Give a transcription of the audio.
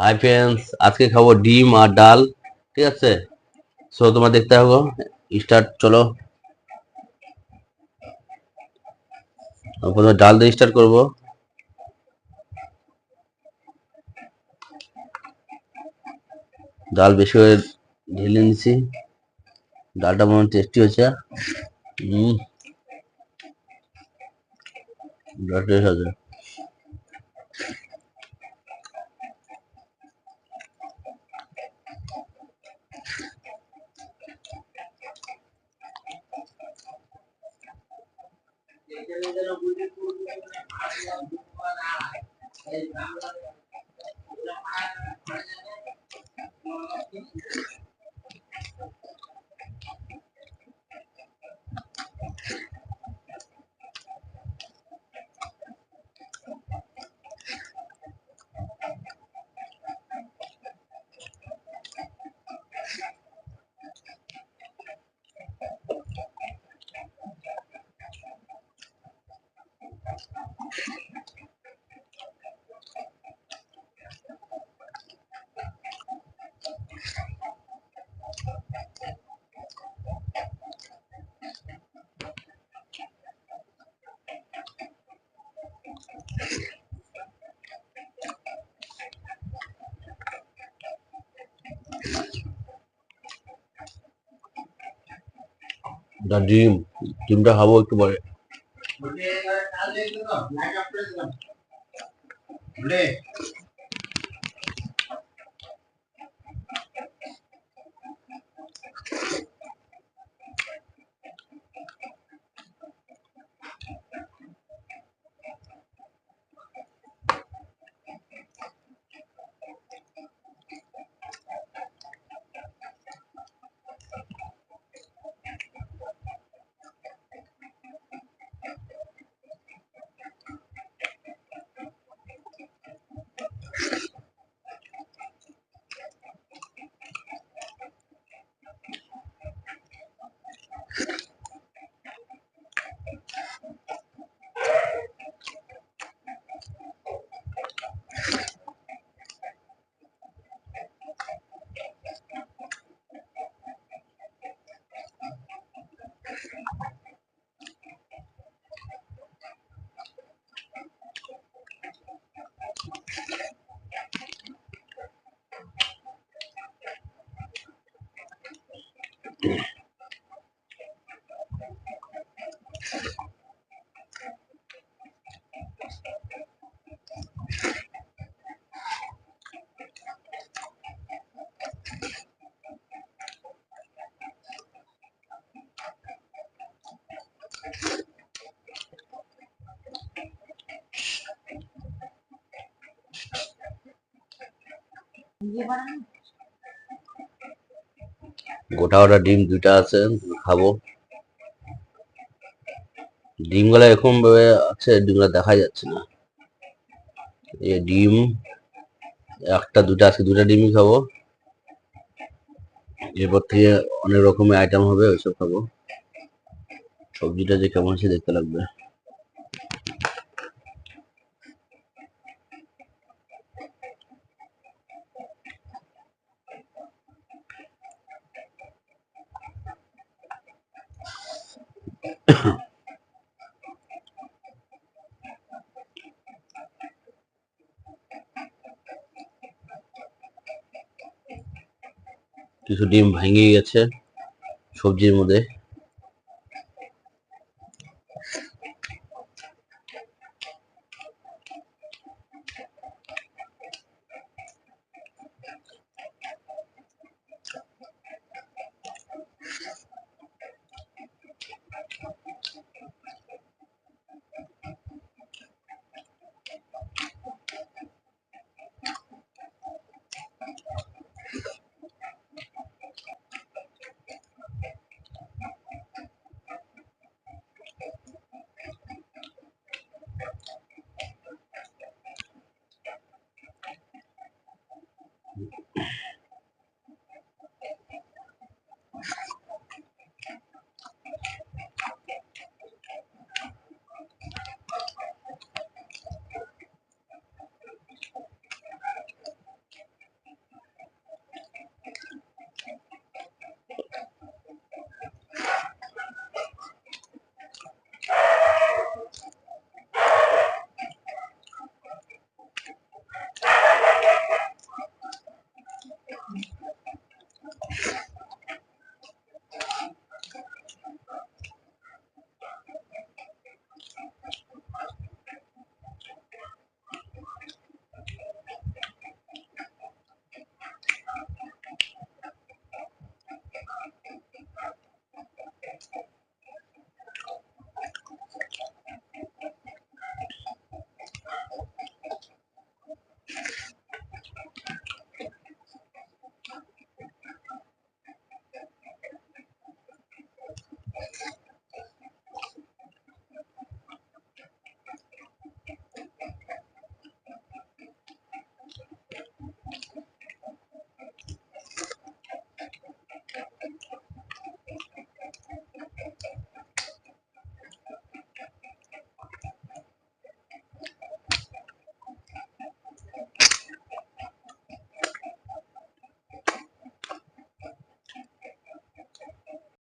Hi friends, আজকে খাবো ডিম আর ডাল। ঠিক আছে, সো তোমার দেখতে হবে। স্টার্ট, চলো। প্রথমে ডাল দিয়ে স্টার্ট করবো। ডাল বেশি করে ঢেলে নিছি। ডালটা মনে হয় টেস্টি হচ্ছে। হম, ডাল টেস্ট আছে। ডিমটা খাবো একটু পরে। গোটা গোটা ডিম দুইটা আছে, খাবো। ডিমগুলা এরকম ভাবে আছে, ডিমগুলা দেখা যাচ্ছে না। এই ডিম একটা দুটা আছে, দুটা ডিমই খাবো। এরপর থেকে অনেক রকমের আইটেম হবে, ওইসব খাবো। সবজিটা যে কেমন আছে দেখতে লাগবে। কিছু ডিম ভেঙে গেছে সবজির মধ্যে।